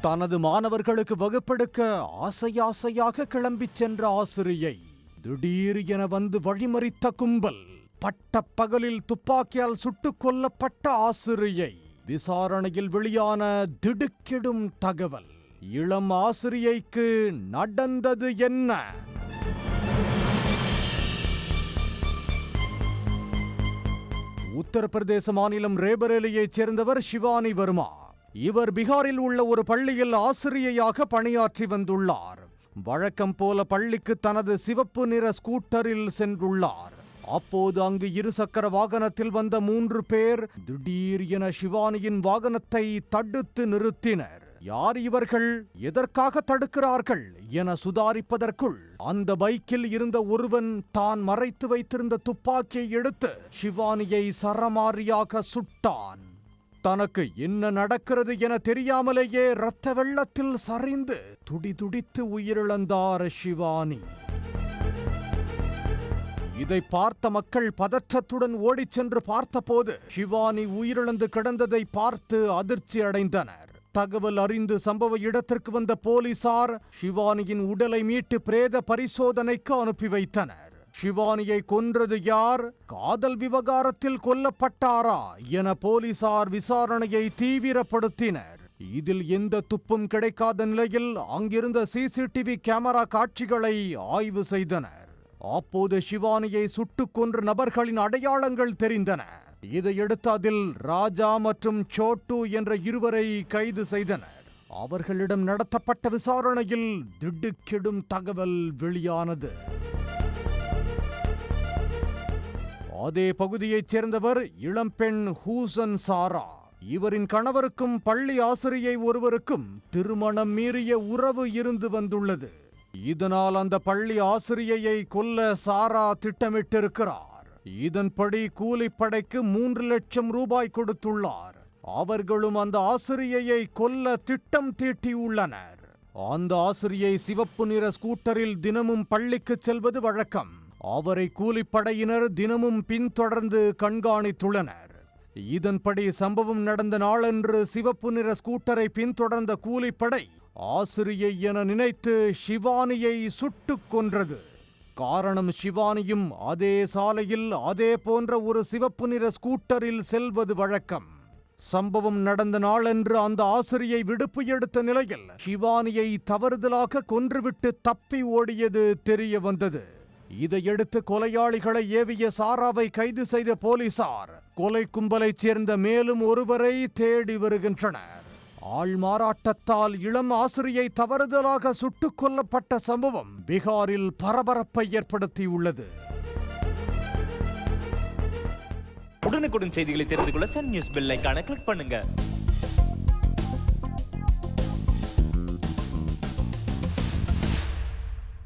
தனது மாணவர்களுக்கு வகுப்பெடுக்க ஆசையாக கிளம்பிச் சென்ற ஆசிரியை திடீர் என வந்து வழிமறித்த கும்பல், பட்டப்பகலில் துப்பாக்கியால் சுட்டுக் கொல்லப்பட்ட ஆசிரியை. விசாரணையில் வெளியான திடுக்கிடும் தகவல். இளம் ஆசிரியைக்கு நடந்தது என்ன? உத்தரப்பிரதேச மாநிலம் ரேபரேலியைச் சேர்ந்தவர் ஷிவானி வர்மா. இவர் பீகாரில் உள்ள ஒரு பள்ளியில் ஆசிரியையாக பணியாற்றி வந்துள்ளார். வழக்கம் போல பள்ளிக்கு தனது சிவப்பு நிற ஸ்கூட்டரில் சென்றுள்ளார். அப்போது அங்கு இருசக்கர வாகனத்தில் வந்த 3 பேர் திடீர் என ஷிவானியின் வாகனத்தை தடுத்து நிறுத்தினர். யார் இவர்கள், எதற்காக தடுக்கிறார்கள் என சுதாரிப்பதற்குள் அந்த பைக்கில் இருந்த ஒருவன் தான் மறைத்து வைத்திருந்த துப்பாக்கியை எடுத்து ஷிவானியை சரமாரியாக சுட்டான். தனக்கு என்ன நடக்கிறது என தெரியாமலேயே இரத்த வெள்ளத்தில் சரிந்து துடிதுடித்து உயிரிழந்தார் ஷிவானி. இதை பார்த்த மக்கள் பதற்றத்துடன் ஓடிச் சென்று பார்த்தபோது ஷிவானி உயிரிழந்து கிடந்ததை பார்த்து அதிர்ச்சி அடைந்தனர். தகவல் அறிந்து சம்பவ இடத்திற்கு வந்த போலீசார் ஷிவானியின் உடலை மீட்டு பிரேத பரிசோதனைக்கு அனுப்பி வைத்தனர். ஷிவானியை கொன்றது யார், காதல் விவகாரத்தில் கொல்லப்பட்டாரா என போலீசார் விசாரணையை தீவிரப்படுத்தினர். இதில் எந்த துப்பும் கிடைக்காத நிலையில் அங்கிருந்த சிசிடிவி கேமரா காட்சிகளை ஆய்வு செய்தனர். அப்போது ஷிவானியை சுட்டுக் கொன்ற நபர்களின் அடையாளங்கள் தெரிந்தன. இதையடுத்து அதில் ராஜா மற்றும் சோட்டு என்ற இருவரை கைது செய்தனர். அவர்களிடம் நடத்தப்பட்ட விசாரணையில் திடுக்கிடும் தகவல் வெளியானது. அதே பகுதியைச் சேர்ந்தவர் இளம்பெண் ஹூசன் சாரா. இவரின் கணவருக்கும் பள்ளி ஆசிரியை ஒருவருக்கும் திருமணம் மீறிய உறவு இருந்து வந்துள்ளது. இதனால் அந்த பள்ளி ஆசிரியையை கொல்ல சாரா திட்டமிட்டிருக்கிறார். இதன்படி கூலிப்படைக்கு 3 லட்சம் ரூபாய் கொடுத்துள்ளார். அவர்களும் அந்த ஆசிரியையை கொல்ல திட்டம் தீட்டியுள்ளனர். அந்த ஆசிரியை சிவப்பு நிற ஸ்கூட்டரில் தினமும் பள்ளிக்கு செல்வது வழக்கம். அவரை கூலிப்படையினர் தினமும் பின்தொடர்ந்து கண்காணித்துள்ளனர். இதன்படி சம்பவம் நடந்த நாளன்று சிவப்பு நிற ஸ்கூட்டரை பின்தொடர்ந்த கூலிப்படை ஆசிரியை என நினைத்து ஷிவானியை சுட்டுக் கொன்றது. காரணம், ஷிவானியும் அதே சாலையில் அதே போன்ற ஒரு சிவப்பு நிற ஸ்கூட்டரில் செல்வது வழக்கம். சம்பவம் நடந்த நாளன்று அந்த ஆசிரியை விடுப்பு எடுத்த நிலையில் ஷிவானியை தவறுதலாக கொன்றுவிட்டு தப்பி ஓடியது தெரிய வந்தது. இதையடுத்து கொலையாளிகளை ஏவிய சாராவை கைது செய்த போலீசார் கொலை கும்பலைச் சேர்ந்த மேலும் ஒருவரை தேடி வருகின்றனர். ஆள்மாறாட்டத்தால் இளம் ஆசிரியை தவறுதலாக சுட்டுக் கொல்லப்பட்ட சம்பவம் பீகாரில் பரபரப்பை ஏற்படுத்தியுள்ளது. உடனுக்குடன் செய்திகளை தெரிந்து கொள்ள சன் நியூஸ் பெல் ஐகானை கிளிக் பண்ணுங்க.